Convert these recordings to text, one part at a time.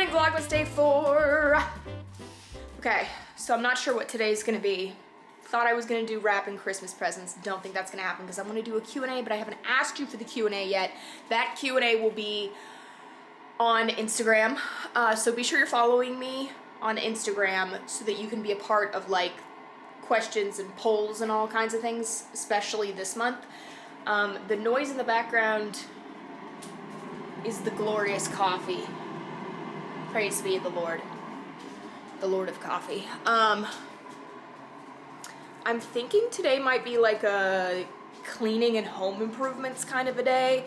morning, Vlogmas day 4. Okay, so I'm not sure what today's gonna be. Thought I was gonna do wrapping Christmas presents. Don't think that's gonna happen because I'm gonna do a Q&A, but I haven't asked you for the Q&A yet. That Q&A will be on Instagram. So be sure you're following me on Instagram so that you can be a part of like questions and polls and all kinds of things, especially this month. The noise in the background is the glorious coffee. Praise be the Lord of coffee. I'm thinking today might be like a cleaning and home improvements kind of a day.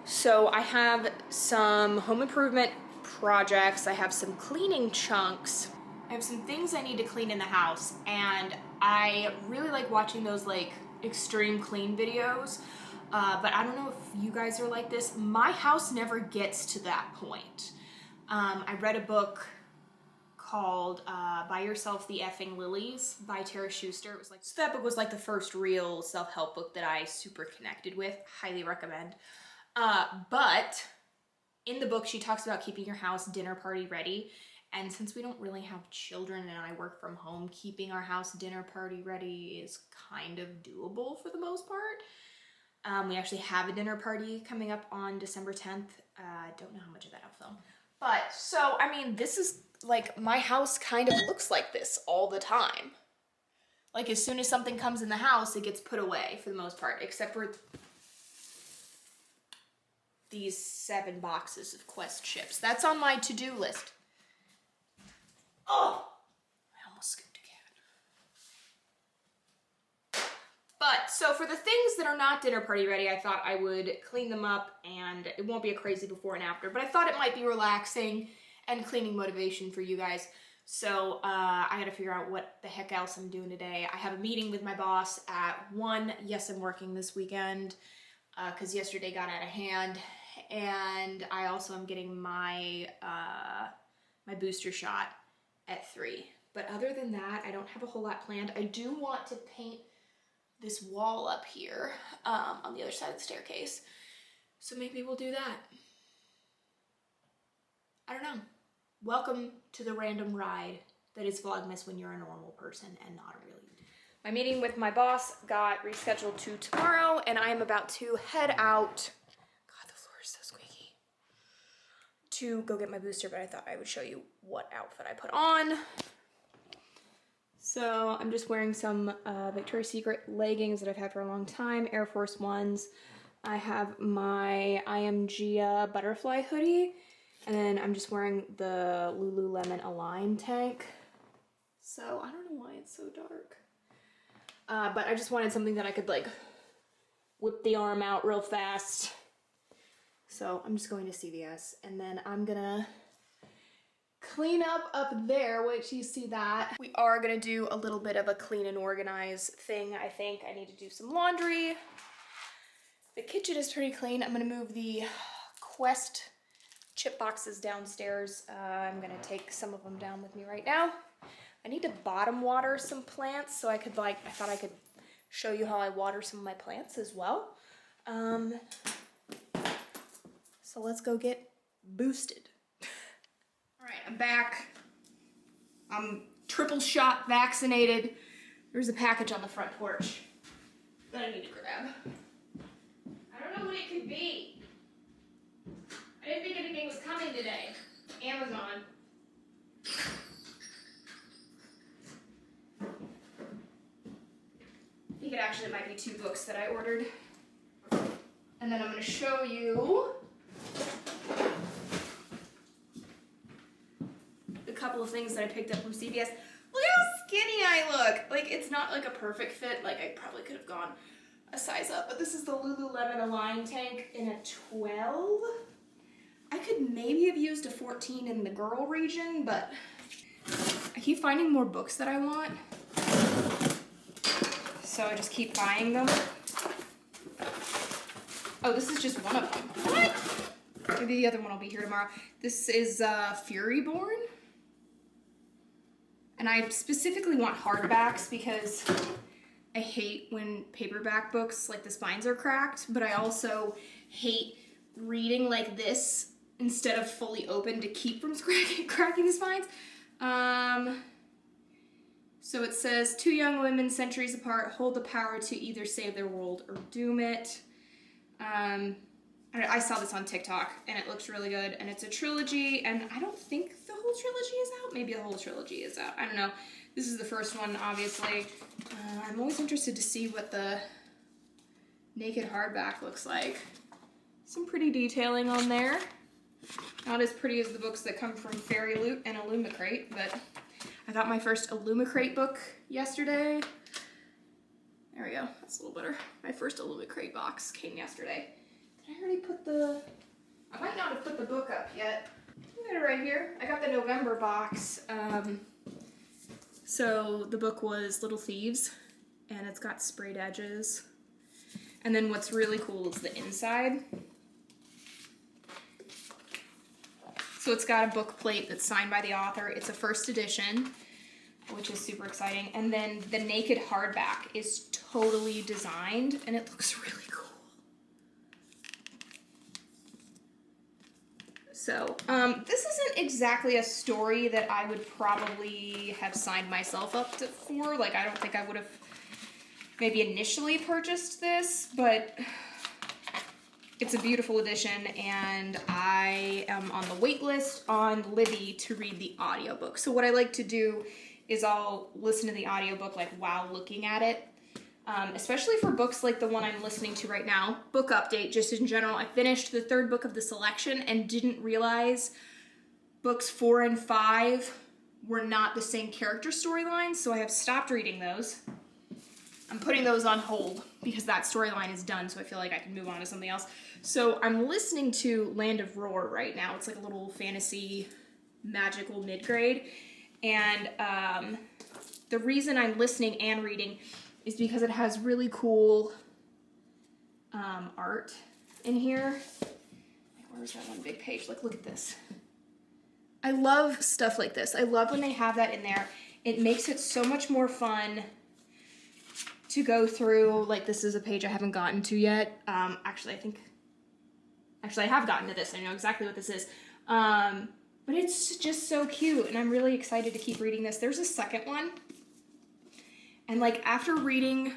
So I have some home improvement projects, I have some cleaning chunks, I have some things I need to clean in the house, and I really like watching those like extreme clean videos. But I don't know if you guys are like this. My house never gets to that point. I read a book called Buy Yourself the Effing Lilies by Tara Schuster. It was like, so that book was like the first real self-help book that I super connected with. Highly recommend. But in the book, she talks about keeping your house dinner party ready. And since we don't really have children and I work from home, keeping our house dinner party ready is kind of doable for the most part. We actually have a dinner party coming up on December 10th. Don't know how much of that I'll film. But, so, I mean, this is, like, my house kind of looks like this all the time. Like, as soon as something comes in the house, it gets put away for the most part, except for these 7 boxes of Quest chips. That's on my to-do list. Oh! I almost skipped a cat. But, so for the things that are not dinner party ready, I thought I would clean them up and it won't be a crazy before and after, but I thought it might be relaxing and cleaning motivation for you guys. So I gotta figure out what the heck else I'm doing today. I have a meeting with my boss at 1. Yes, I'm working this weekend because yesterday got out of hand. And I also am getting my, my booster shot at 3. But other than that, I don't have a whole lot planned. I do want to paint this wall up here on the other side of the staircase. So maybe we'll do that. I don't know. Welcome to the random ride that is Vlogmas when you're a normal person and not really. My meeting with my boss got rescheduled to tomorrow and I am about to head out. God, the floor is so squeaky. To go get my booster, but I thought I would show you what outfit I put on. So I'm just wearing some Victoria's Secret leggings that I've had for a long time, Air Force Ones. I have my IMG butterfly hoodie, and then I'm just wearing the Lululemon Align tank. So I don't know why it's so dark. But I just wanted something that I could like whip the arm out real fast. So I'm just going to CVS, and then I'm gonna clean up there. Wait till you see that. We are gonna do a little bit of a clean and organize thing. I think I need to do some laundry. The kitchen is pretty clean. I'm gonna move the Quest chip boxes downstairs. I'm gonna take some of them down with me right now. I need to bottom water some plants, so I could like, I thought I could show you how I water some of my plants as well. So let's go get boosted. All right, I'm back. I'm triple shot vaccinated. There's a package on the front porch that I need to grab. I don't know what it could be. I didn't think anything was coming today. Amazon. I think it might be 2 books that I ordered. And then I'm gonna show you a couple of things that I picked up from CVS. Look how skinny I look. Like, it's not like a perfect fit. Like, I probably could have gone a size up, but this is the Lululemon Align tank in a 12. I could maybe have used a 14 in the girl region, but I keep finding more books that I want. So I just keep buying them. Oh, this is just one of them. What? Maybe the other one will be here tomorrow. This is Furyborn. And I specifically want hardbacks because I hate when paperback books, like the spines are cracked, but I also hate reading like this instead of fully open to keep from cracking the spines. So it says, 2 young women centuries apart hold the power to either save their world or doom it. I saw this on TikTok, and it looks really good, and it's a trilogy, and I don't think the whole trilogy is out. Maybe the whole trilogy is out. I don't know. This is the first one, obviously. I'm always interested to see what the naked hardback looks like. Some pretty detailing on there. Not as pretty as the books that come from Fairy Loot and Illumicrate, but I got my first Illumicrate book yesterday. There we go. That's a little better. My first Illumicrate box came yesterday. Did I already put the... I might not have put the book up yet. I got it right here. I got the November box. So the book was Little Thieves, and it's got sprayed edges. And then what's really cool is the inside. So it's got a book plate that's signed by the author. It's a first edition, which is super exciting. And then the naked hardback is totally designed, and it looks really cool. So, this isn't exactly a story that I would probably have signed myself up for. Like, I don't think I would have maybe initially purchased this, but it's a beautiful edition, and I am on the wait list on Libby to read the audiobook. So what I like to do is I'll listen to the audiobook like while looking at it, especially for books like the one I'm listening to right now. Book update, just in general. I finished the 3rd book of the selection and didn't realize books 4 and 5 were not the same character storylines, so I have stopped reading those. I'm putting those on hold because that storyline is done, so I feel like I can move on to something else. So I'm listening to Land of Roar right now. It's like a little fantasy magical mid-grade. And the reason I'm listening and reading is because it has really cool art in here. Like, where's that one big page? Like, look at this. I love stuff like this. I love when they have that in there. It makes it so much more fun to go through. Like, this is a page I haven't gotten to yet. Actually, I have gotten to this. I know exactly what this is. But it's just so cute, and I'm really excited to keep reading this. There's a second one. And, like, after reading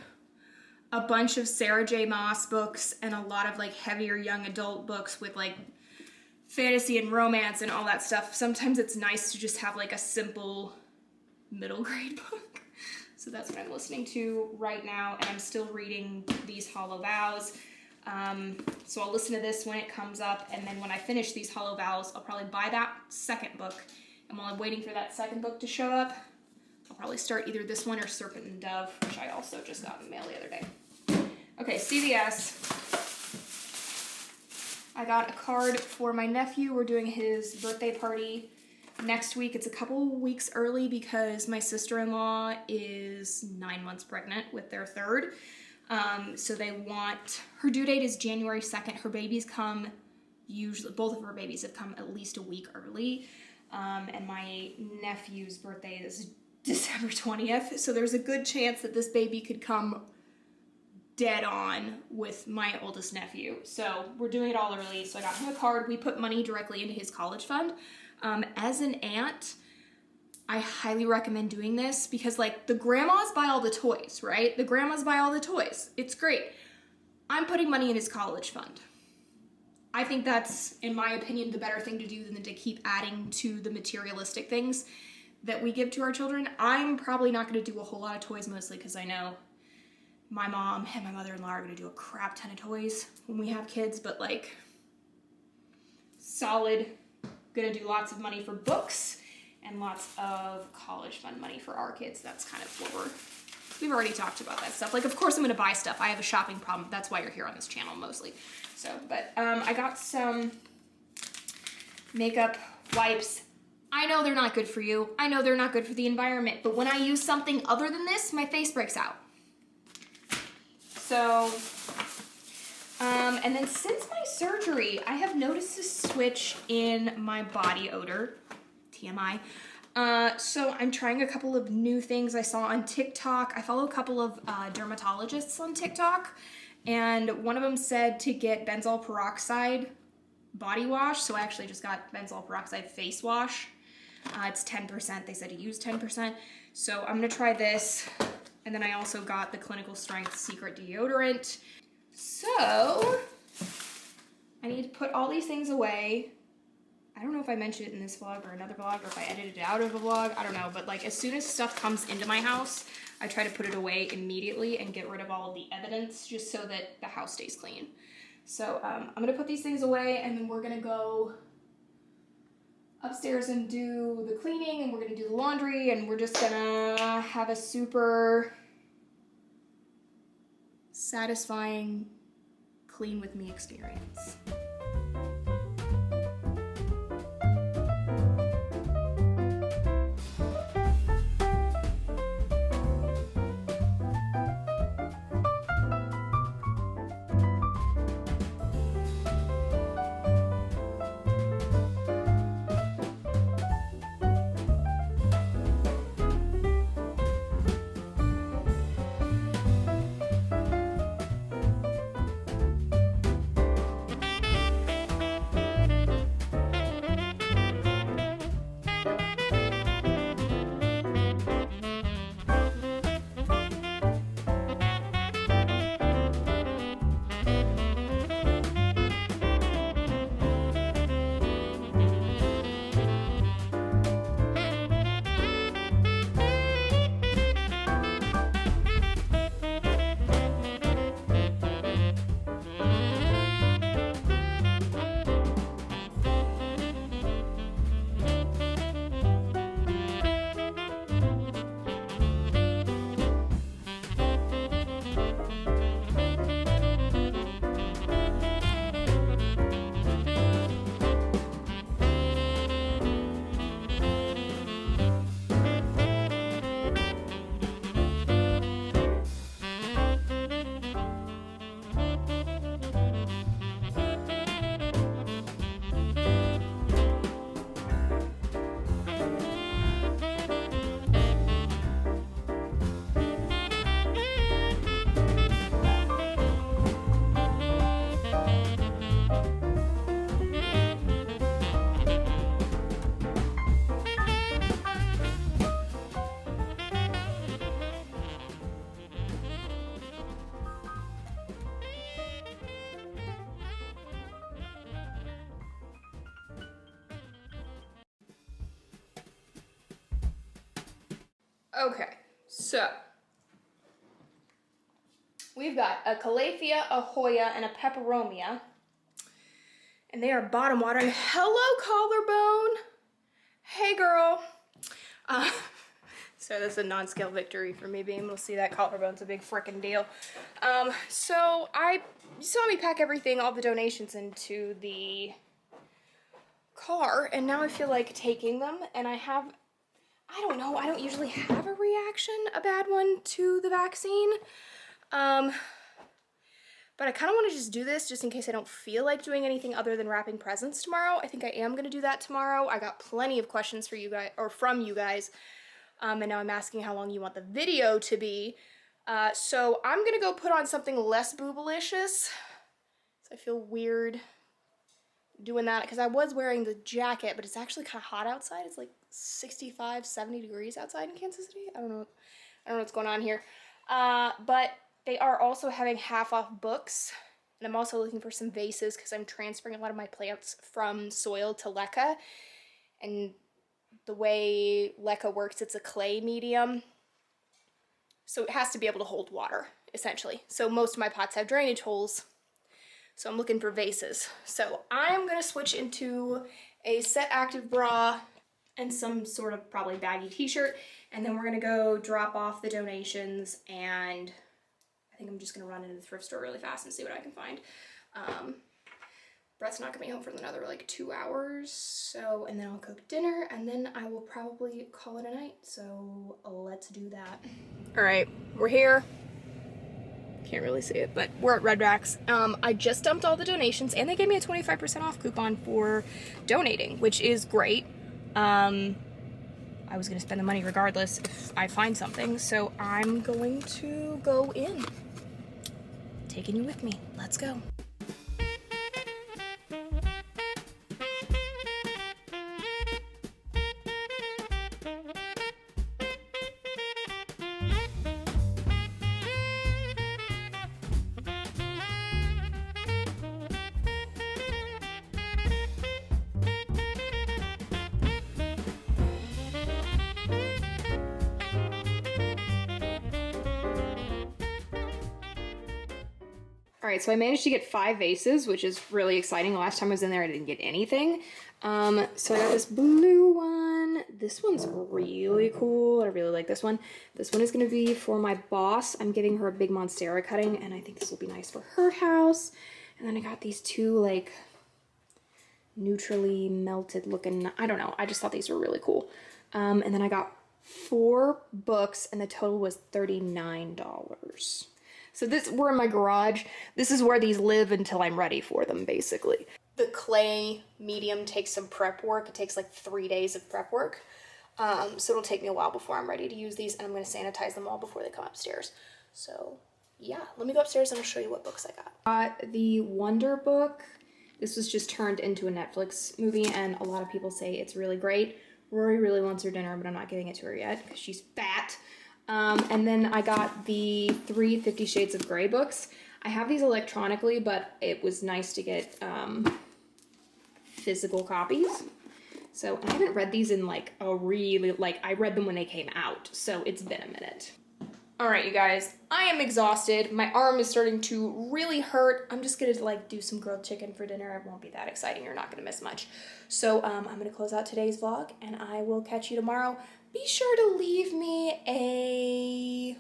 a bunch of Sarah J. Maas books and a lot of, like, heavier young adult books with, like, fantasy and romance and all that stuff, sometimes it's nice to just have, like, a simple middle grade book. So that's what I'm listening to right now, and I'm still reading These Hollow Vows. So I'll listen to this when it comes up, and then when I finish These Hollow Vows, I'll probably buy that second book. And while I'm waiting for that second book to show up, I'll probably start either this one or Serpent and Dove, which I also just got in the mail the other day. Okay, CVS. I got a card for my nephew. We're doing his birthday party next week. It's a couple weeks early because my sister-in-law is 9 months pregnant with their 3rd. So they want, her due date is January 2nd. Her babies come, usually, both of her babies have come at least a week early. And my nephew's birthday is December 20th. So there's a good chance that this baby could come dead on with my oldest nephew. So we're doing it all early. So I got him a card. We put money directly into his college fund. As an aunt, I highly recommend doing this because, like, the grandmas buy all the toys, right? The grandmas buy all the toys. It's great. I'm putting money in his college fund. I think that's, in my opinion, the better thing to do than to keep adding to the materialistic things that we give to our children. I'm probably not going to do a whole lot of toys, mostly because I know my mom and my mother-in-law are going to do a crap ton of toys when we have kids, but, like, solid, going to do lots of money for books and lots of college fund money for our kids. That's kind of what we've already talked about that stuff. Like, of course I'm going to buy stuff. I have a shopping problem. That's why you're here on this channel mostly. So, but I got some makeup wipes. I know they're not good for you. I know they're not good for the environment, but when I use something other than this, my face breaks out. So, and then since my surgery, I have noticed a switch in my body odor. TMI. So I'm trying a couple of new things I saw on TikTok. I follow a couple of dermatologists on TikTok, and one of them said to get benzoyl peroxide body wash. So I actually just got benzoyl peroxide face wash. It's 10%. They said to use 10%. So I'm gonna try this. And then I also got the Clinical Strength Secret Deodorant. So I need to put all these things away. I don't know if I mentioned it in this vlog or another vlog, or if I edited it out of a vlog, I don't know. But like, as soon as stuff comes into my house, I try to put it away immediately and get rid of all of the evidence, just so that the house stays clean. So I'm gonna put these things away, and then we're gonna go upstairs and do the cleaning, and we're gonna do the laundry, and we're just gonna have a super satisfying clean with me experience. Okay, so we've got a Calathea, a Hoya, and a Peperomia, and they are bottom watering. Hello, collarbone. Hey, girl. So this is a non-scale victory for me being able to see that collarbone's a big frickin' deal. So you saw me pack everything, all the donations into the car, and now I feel like taking them, and I don't know, I don't usually have a reaction, a bad one, to the vaccine. But I kind of want to just do this just in case I don't feel like doing anything other than wrapping presents tomorrow. I think I am going to do that tomorrow. I got plenty of questions for you guys, or from you guys. And now I'm asking how long you want the video to be. So I'm going to go put on something less boobalicious. So I feel weird doing that because I was wearing the jacket, but it's actually kind of hot outside. It's like 65, 70 degrees outside in Kansas City. I don't know what's going on here. But they are also having half off books. And I'm also looking for some vases because I'm transferring a lot of my plants from soil to leca. And the way leca works, it's a clay medium. So it has to be able to hold water, essentially. So most of my pots have drainage holes. So I'm looking for vases. So I'm gonna switch into a set active bra and some sort of probably baggy t-shirt. And then we're gonna go drop off the donations, and I think I'm just gonna run into the thrift store really fast and see what I can find. Brett's not gonna be home for another like 2 hours. So, and then I'll cook dinner, and then I will probably call it a night. So let's do that. All right, we're here. Can't really see it, but we're at Redbacks. I just dumped all the donations, and they gave me a 25% off coupon for donating, which is great. I was gonna spend the money regardless if I find something, so I'm going to go in. Taking you with me. Let's go. All right, so I managed to get 5 vases, which is really exciting. The last time I was in there, I didn't get anything. So I got this blue one. This one's really cool. I really like this one. This one is gonna be for my boss. I'm giving her a big Monstera cutting, and I think this will be nice for her house. And then I got these 2 like neutrally melted looking, I don't know. I just thought these were really cool. And then I got 4 books, and the total was $39. So we're in my garage. This is where these live until I'm ready for them, basically. The clay medium takes some prep work. It takes like 3 days of prep work. So it'll take me a while before I'm ready to use these, and I'm gonna sanitize them all before they come upstairs. So yeah, let me go upstairs and I'll show you what books I got. Got the Wonder book. This was just turned into a Netflix movie, and a lot of people say it's really great. Rory really wants her dinner, but I'm not giving it to her yet because she's fat. And then I got the 3 50 Shades of Grey books. I have these electronically, but it was nice to get physical copies. So I haven't read these in like a really, I read them when they came out, so it's been a minute. All right, you guys, I am exhausted. My arm is starting to really hurt. I'm just gonna like do some grilled chicken for dinner. It won't be that exciting. You're not gonna miss much. So I'm gonna close out today's vlog, and I will catch you tomorrow. Be sure to leave me a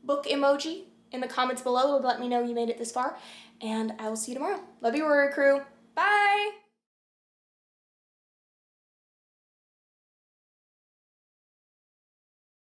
book emoji in the comments below. It'll let me know you made it this far, and I will see you tomorrow. Love you, Warrior Crew. Bye.